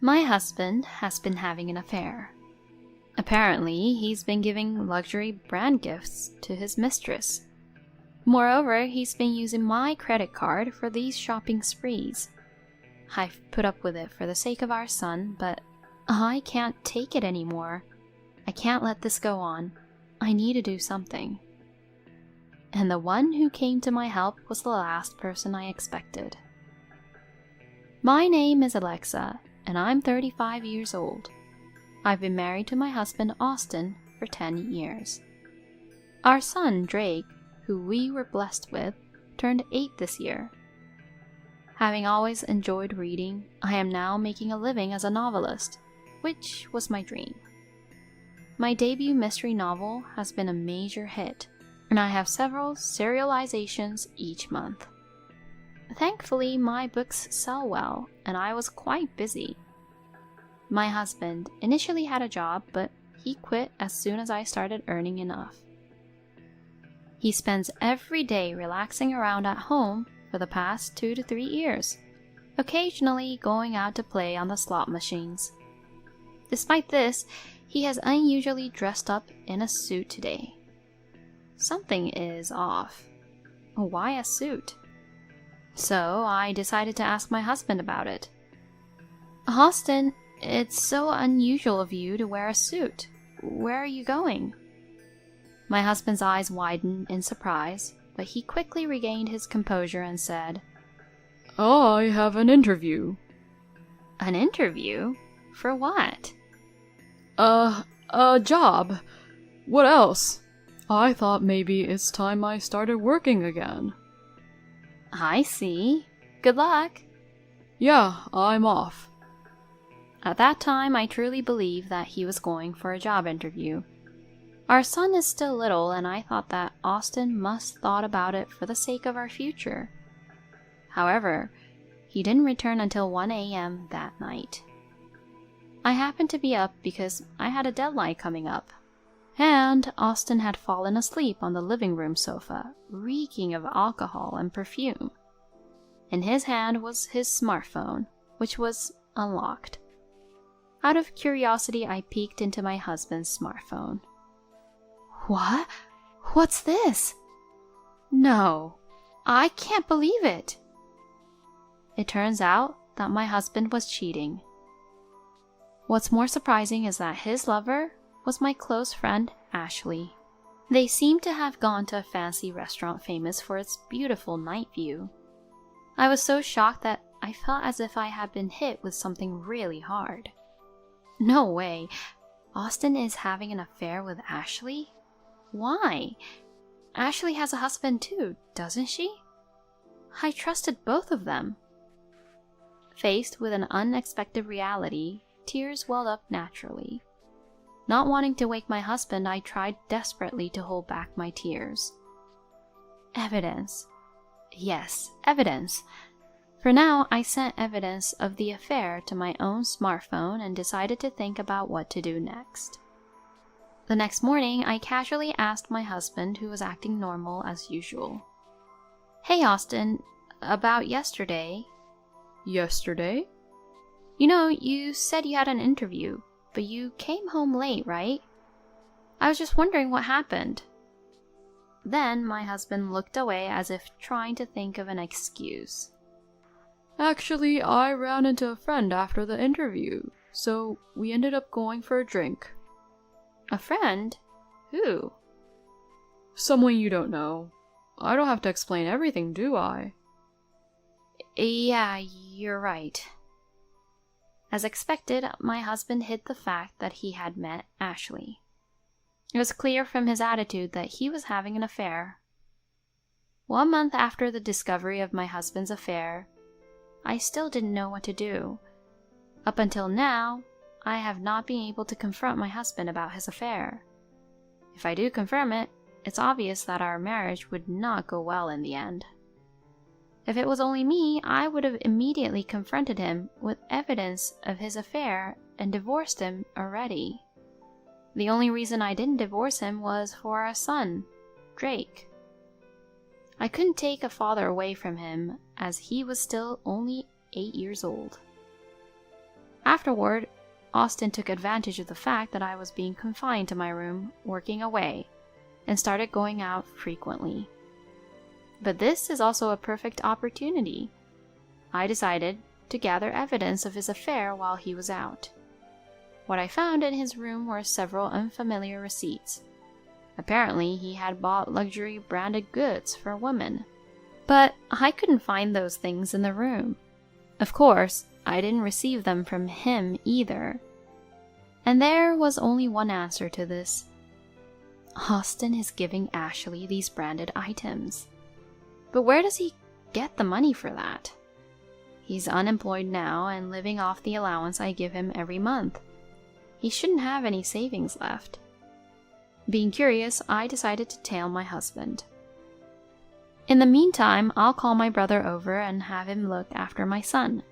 My husband has been having an affair. Apparently, he's been giving luxury brand gifts to his mistress. Moreover, he's been using my credit card for these shopping sprees. I've put up with it for the sake of our son, but I can't take it anymore. I can't let this go on. I need to do something. And the one who came to my help was the last person I expected. My name is Alexa, and I'm 35 years old. I've been married to my husband Austin for 10 years. Our son Drake, who we were blessed with, turned 8 this year. Having always enjoyed reading, I am now making a living as a novelist, which was my dream. My debut mystery novel has been a major hit, and I have several serializations each month. Thankfully, my books sell well, and I was quite busy. My husband initially had a job, but he quit as soon as I started earning enough. He spends every day relaxing around at home for the past 2 to 3 years, occasionally going out to play on the slot machines. Despite this, he has unusually dressed up in a suit today. Something is off. Why a suit? So I decided to ask my husband about it. Austin, it's so unusual of you to wear a suit. Where are you going? My husband's eyes widened in surprise, but he quickly regained his composure and said, I have an interview. An interview? For what? A job. What else? I thought maybe it's time I started working again. I see. Good luck. Yeah, I'm off. At that time, I truly believed that he was going for a job interview. Our son is still little, and I thought that Austin must thought about it for the sake of our future. However, he didn't return until 1 a.m. that night. I happened to be up because I had a deadline coming up, and Austin had fallen asleep on the living room sofa, reeking of alcohol and perfume. In his hand was his smartphone, which was unlocked. Out of curiosity, I peeked into my husband's smartphone. What? What's this? No, I can't believe it. It turns out that my husband was cheating. What's more surprising is that his lover was my close friend, Ashley. They seemed to have gone to a fancy restaurant famous for its beautiful night view. I was so shocked that I felt as if I had been hit with something really hard. No way. Austin is having an affair with Ashley? Why? Ashley has a husband too, doesn't she? I trusted both of them. Faced with an unexpected reality, tears welled up naturally. Not wanting to wake my husband, I tried desperately to hold back my tears. Evidence. Yes, evidence. For now, I sent evidence of the affair to my own smartphone and decided to think about what to do next. The next morning, I casually asked my husband, who was acting normal as usual. Hey Austin, about yesterday. Yesterday? You know, you said you had an interview, but you came home late, right? I was just wondering what happened. Then my husband looked away as if trying to think of an excuse. Actually, I ran into a friend after the interview, so we ended up going for a drink. A friend? Who? Someone you don't know. I don't have to explain everything, do I? Yeah, you're right. As expected, my husband hid the fact that he had met Ashley. It was clear from his attitude that he was having an affair. 1 month after the discovery of my husband's affair, I still didn't know what to do. Up until now, I have not been able to confront my husband about his affair. If I do confirm it, it's obvious that our marriage would not go well in the end. If it was only me, I would have immediately confronted him with evidence of his affair and divorced him already. The only reason I didn't divorce him was for our son, Drake. I couldn't take a father away from him, as he was still only 8 years old. Afterward, Austin took advantage of the fact that I was being confined to my room, working away, and started going out frequently. But this is also a perfect opportunity. I decided to gather evidence of his affair while he was out. What I found in his room were several unfamiliar receipts. Apparently, he had bought luxury branded goods for women. But I couldn't find those things in the room. Of course, I didn't receive them from him either. And there was only one answer to this. Austin is giving Ashley these branded items. But where does he get the money for that? He's unemployed now and living off the allowance I give him every month. He shouldn't have any savings left. Being curious, I decided to tell my husband. In the meantime, I'll call my brother over and have him look after my son.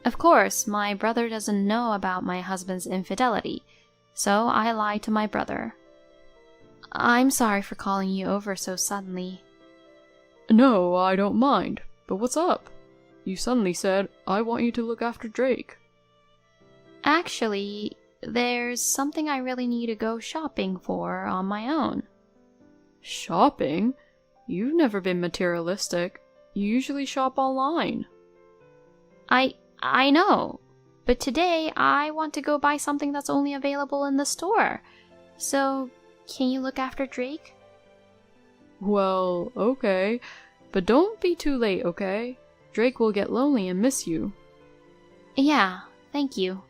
Of course, my brother doesn't know about my husband's infidelity, so I lied to my brother. I'm sorry for calling you over so suddenly. No, I don't mind. But what's up? You suddenly said, I want you to look after Drake. Actually, there's something I really need to go shopping for on my own. Shopping? You've never been materialistic. You usually shop online. I know, but today I want to go buy something that's only available in the store. So, can you look after Drake? Well, okay. But don't be too late, okay? Drake will get lonely and miss you. Yeah, thank you.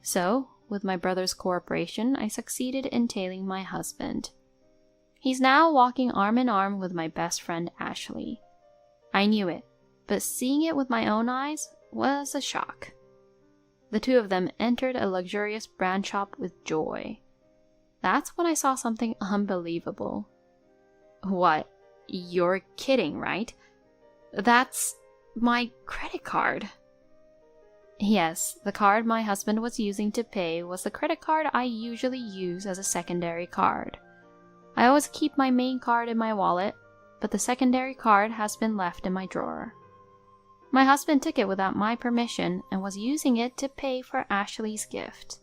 So, with my brother's cooperation, I succeeded in tailing my husband. He's now walking arm in arm with my best friend Ashley. I knew it, but seeing it with my own eyes was a shock. The two of them entered a luxurious brand shop with joy. That's when I saw something unbelievable. What? You're kidding, right? That's my credit card. Yes, the card my husband was using to pay was the credit card I usually use as a secondary card. I always keep my main card in my wallet, but the secondary card has been left in my drawer. My husband took it without my permission and was using it to pay for Ashley's gift.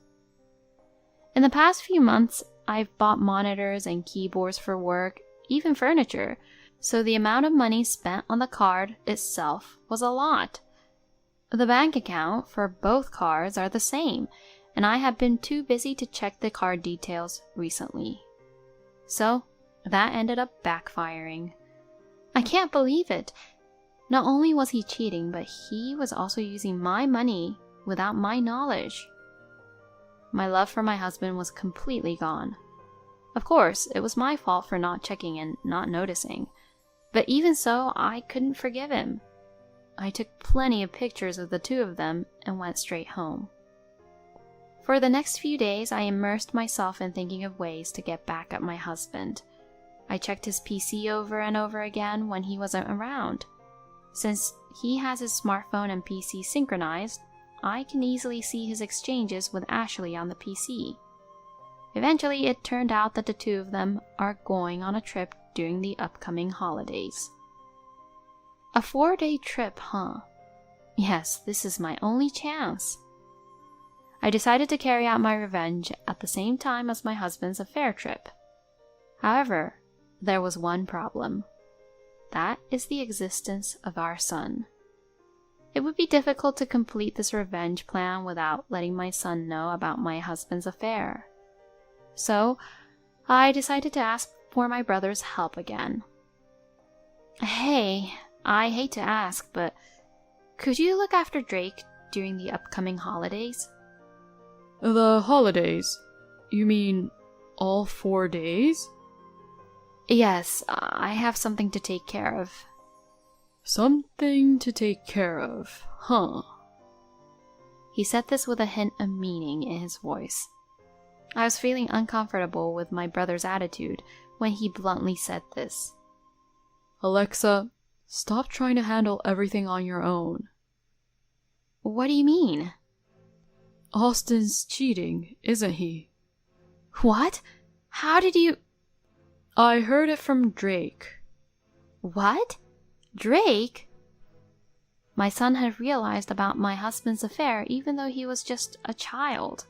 In the past few months, I've bought monitors and keyboards for work, even furniture, so the amount of money spent on the card itself was a lot. The bank account for both cards are the same, and I have been too busy to check the card details recently. So, that ended up backfiring. I can't believe it. Not only was he cheating, but he was also using my money without my knowledge. My love for my husband was completely gone. Of course, it was my fault for not checking and not noticing. But even so, I couldn't forgive him. I took plenty of pictures of the two of them and went straight home. For the next few days, I immersed myself in thinking of ways to get back at my husband. I checked his PC over and over again when he wasn't around. Since he has his smartphone and PC synchronized, I can easily see his exchanges with Ashley on the PC. Eventually, it turned out that the two of them are going on a trip during the upcoming holidays. A 4-day trip, huh? Yes, this is my only chance. I decided to carry out my revenge at the same time as my husband's affair trip. However, there was one problem. That is the existence of our son. It would be difficult to complete this revenge plan without letting my son know about my husband's affair. So, I decided to ask for my brother's help again. Hey, I hate to ask, but could you look after Drake during the upcoming holidays? The holidays? You mean all 4 days? Yes, I have something to take care of. Something to take care of, huh? He said this with a hint of meaning in his voice. I was feeling uncomfortable with my brother's attitude when he bluntly said this. Alexa, stop trying to handle everything on your own. What do you mean? Austin's cheating, isn't he? What? How did you... I heard it from Drake. What? Drake? My son had realized about my husband's affair even though he was just a child.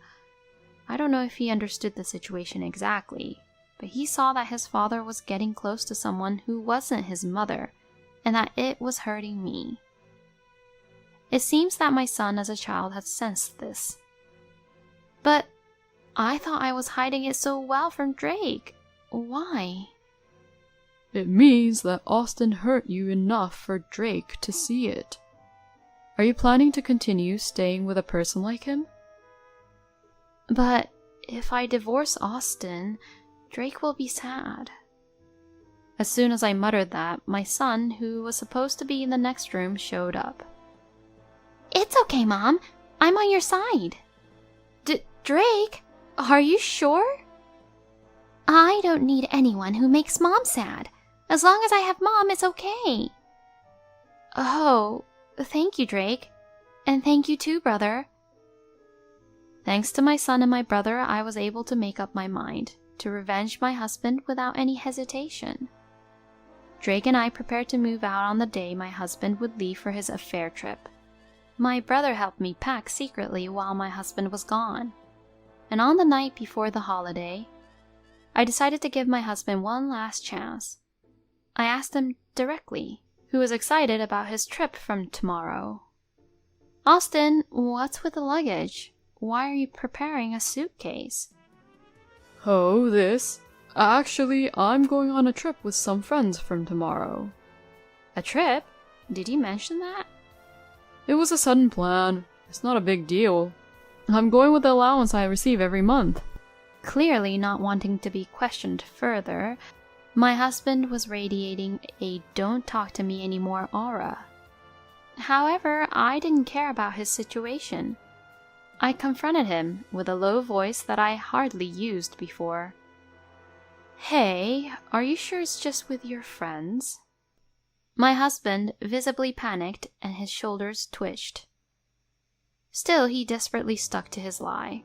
I don't know if he understood the situation exactly, but he saw that his father was getting close to someone who wasn't his mother, and that it was hurting me. It seems that my son as a child had sensed this. But I thought I was hiding it so well from Drake. Why? It means that Austin hurt you enough for Drake to see it. Are you planning to continue staying with a person like him? But if I divorce Austin, Drake will be sad. As soon as I muttered that, my son, who was supposed to be in the next room, showed up. It's okay, Mom. I'm on your side. Drake, are you sure? I don't need anyone who makes Mom sad. As long as I have Mom, it's okay. Oh, thank you, Drake. And thank you too, brother. Thanks to my son and my brother, I was able to make up my mind to revenge my husband without any hesitation. Drake and I prepared to move out on the day my husband would leave for his affair trip. My brother helped me pack secretly while my husband was gone. And on the night before the holiday, I decided to give my husband one last chance. I asked him directly, who was excited about his trip from tomorrow. Austin, what's with the luggage? Why are you preparing a suitcase? Oh, this? Actually, I'm going on a trip with some friends from tomorrow. A trip? Did you mention that? It was a sudden plan. It's not a big deal. I'm going with the allowance I receive every month. Clearly not wanting to be questioned further, my husband was radiating a don't talk to me anymore aura. However, I didn't care about his situation. I confronted him with a low voice that I hardly used before. Hey, are you sure it's just with your friends? My husband visibly panicked and his shoulders twitched. Still, he desperately stuck to his lie.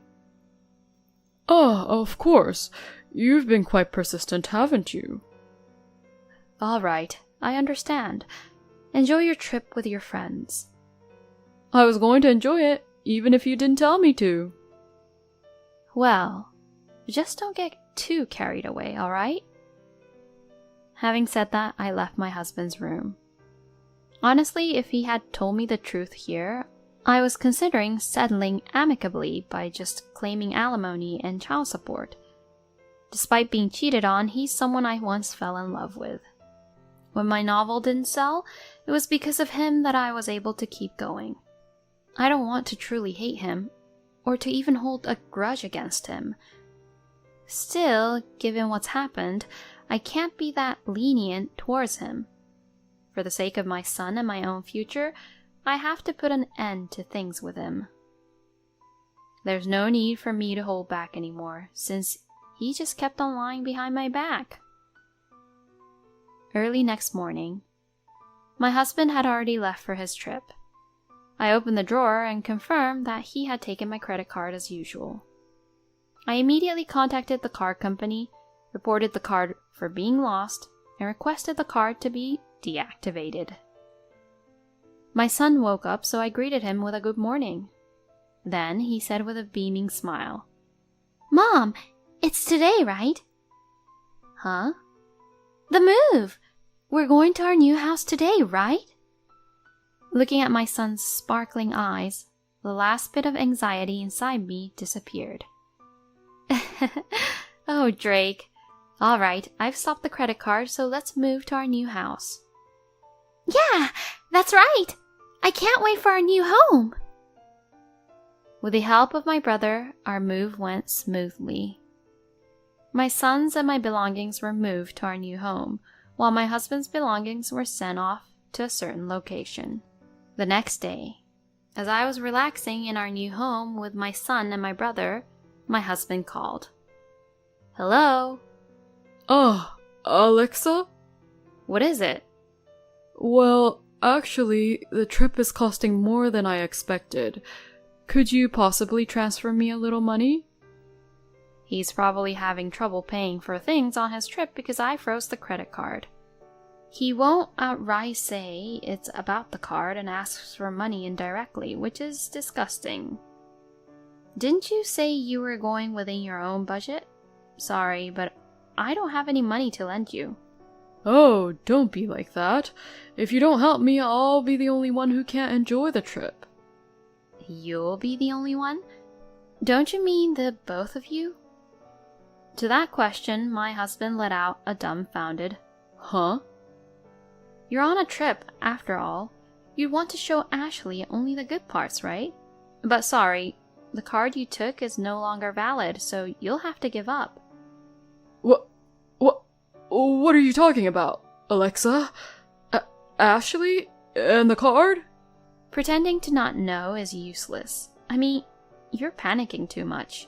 Oh, of course. You've been quite persistent, haven't you? All right, I understand. Enjoy your trip with your friends. I was going to enjoy it, even if you didn't tell me to. Well, just don't get too carried away, all right? Having said that, I left my husband's room. Honestly, if he had told me the truth here, I was considering settling amicably by just claiming alimony and child support. Despite being cheated on, he's someone I once fell in love with. When my novel didn't sell, it was because of him that I was able to keep going. I don't want to truly hate him, or to even hold a grudge against him. Still, given what's happened, I can't be that lenient towards him. For the sake of my son and my own future, I have to put an end to things with him. There's no need for me to hold back anymore, since he just kept on lying behind my back. Early next morning, my husband had already left for his trip. I opened the drawer and confirmed that he had taken my credit card as usual. I immediately contacted the card company, reported the card for being lost, and requested the card to be deactivated. My son woke up, so I greeted him with a good morning. Then he said with a beaming smile, "Mom, it's today, right?" "Huh?" "The move! We're going to our new house today, right?" Looking at my son's sparkling eyes, the last bit of anxiety inside me disappeared. Oh, Drake. All right, I've stopped the credit card, so let's move to our new house. Yeah, that's right! I can't wait for our new home! With the help of my brother, our move went smoothly. My sons and my belongings were moved to our new home, while my husband's belongings were sent off to a certain location. The next day, as I was relaxing in our new home with my son and my brother, my husband called. Hello? Alexa? What is it? Well, actually, the trip is costing more than I expected. Could you possibly transfer me a little money? He's probably having trouble paying for things on his trip because I froze the credit card. He won't outright say it's about the card and asks for money indirectly, which is disgusting. Didn't you say you were going within your own budget? Sorry, but I don't have any money to lend you. Oh, don't be like that. If you don't help me, I'll be the only one who can't enjoy the trip. You'll be the only one? Don't you mean the both of you? To that question, my husband let out a dumbfounded, "Huh?" You're on a trip, after all. You'd want to show Ashley only the good parts, right? But sorry, the card you took is no longer valid, so you'll have to give up. What are you talking about, Alexa? Ashley? And the card? Pretending to not know is useless. I mean, you're panicking too much.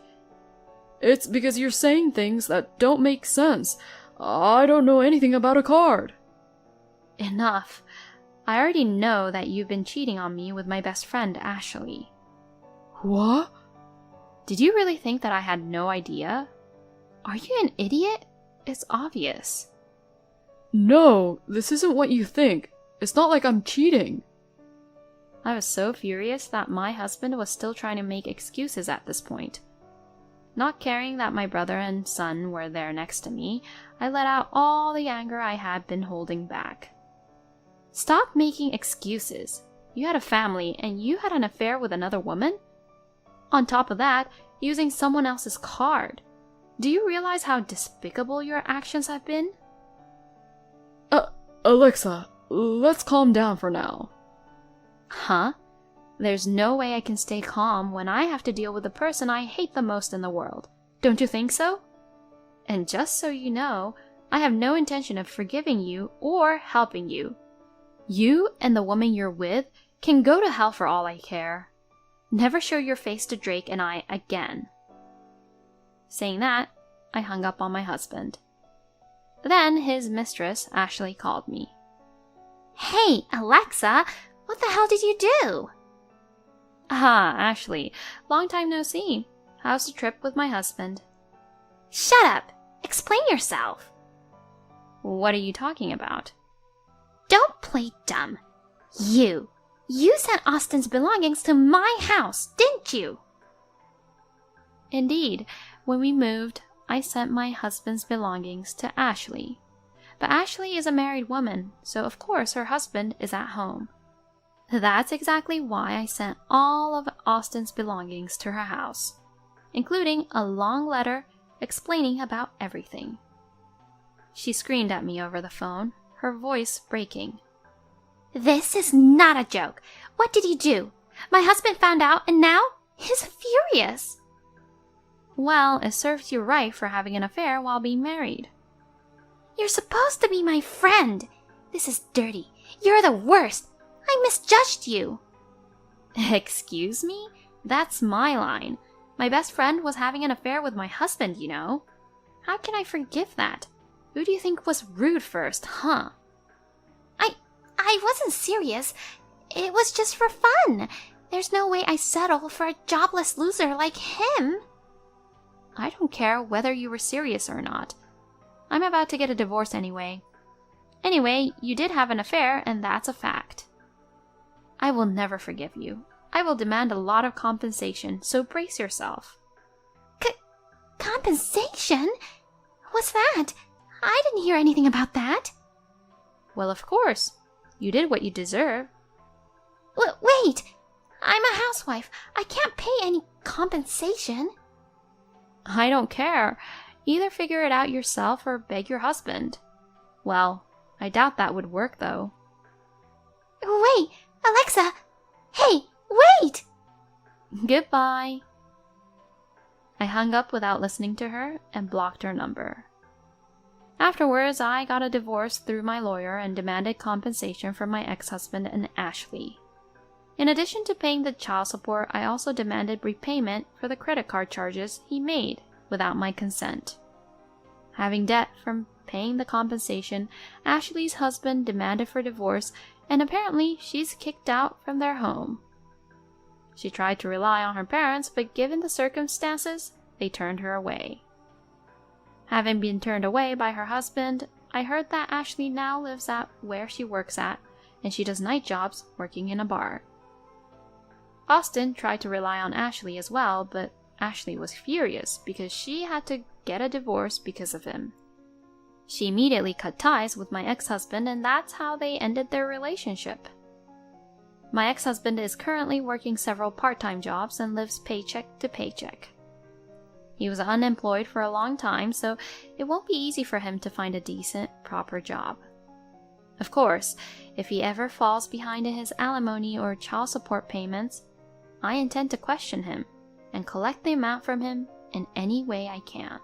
It's because you're saying things that don't make sense. I don't know anything about a card. Enough. I already know that you've been cheating on me with my best friend, Ashley. What? Did you really think that I had no idea? Are you an idiot? It's obvious. No, this isn't what you think. It's not like I'm cheating. I was so furious that my husband was still trying to make excuses at this point. Not caring that my brother and son were there next to me, I let out all the anger I had been holding back. Stop making excuses. You had a family and you had an affair with another woman? On top of that, using someone else's card. Do you realize how despicable your actions have been? Alexa, let's calm down for now. Huh? There's no way I can stay calm when I have to deal with the person I hate the most in the world. Don't you think so? And just so you know, I have no intention of forgiving you or helping you. You and the woman you're with can go to hell for all I care. Never show your face to Drake and I again. Saying that, I hung up on my husband. Then his mistress, Ashley, called me. Hey, Alexa, what the hell did you do? Ah, Ashley, long time no see. How's the trip with my husband? Shut up! Explain yourself! What are you talking about? Don't play dumb. You sent Austin's belongings to my house, didn't you? Indeed, when we moved, I sent my husband's belongings to Ashley. But Ashley is a married woman, so of course her husband is at home. That's exactly why I sent all of Austin's belongings to her house, including a long letter explaining about everything. She screamed at me over the phone, her voice breaking. This is not a joke. What did you do? My husband found out and now he's furious. Well, it serves you right for having an affair while being married. You're supposed to be my friend. This is dirty. You're the worst. I misjudged you. Excuse me? That's my line. My best friend was having an affair with my husband, you know. How can I forgive that? Who do you think was rude first, huh? I wasn't serious. It was just for fun. There's no way I settle for a jobless loser like him. I don't care whether you were serious or not. I'm about to get a divorce anyway. Anyway, you did have an affair, and that's a fact. I will never forgive you. I will demand a lot of compensation, so brace yourself. Compensation? What's that? I didn't hear anything about that. Well, of course. You did what you deserve. Wait! I'm a housewife. I can't pay any compensation. I don't care. Either figure it out yourself or beg your husband. Well, I doubt that would work, though. Wait! Alexa! Hey, wait! Goodbye. I hung up without listening to her and blocked her number. Afterwards, I got a divorce through my lawyer and demanded compensation from my ex-husband and Ashley. In addition to paying the child support, I also demanded repayment for the credit card charges he made without my consent. Having debt from paying the compensation, Ashley's husband demanded for divorce, and apparently she's kicked out from their home. She tried to rely on her parents, but given the circumstances, they turned her away. Having been turned away by her husband, I heard that Ashley now lives at where she works at, and she does night jobs working in a bar. Austin tried to rely on Ashley as well, but Ashley was furious because she had to get a divorce because of him. She immediately cut ties with my ex-husband, and that's how they ended their relationship. My ex-husband is currently working several part-time jobs and lives paycheck to paycheck. He was unemployed for a long time, so it won't be easy for him to find a decent, proper job. Of course, if he ever falls behind in his alimony or child support payments, I intend to question him and collect the amount from him in any way I can.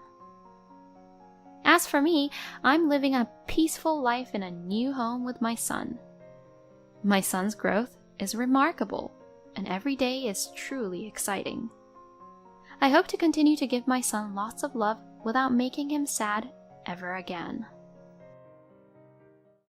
As for me, I'm living a peaceful life in a new home with my son. My son's growth is remarkable, and every day is truly exciting. I hope to continue to give my son lots of love without making him sad ever again.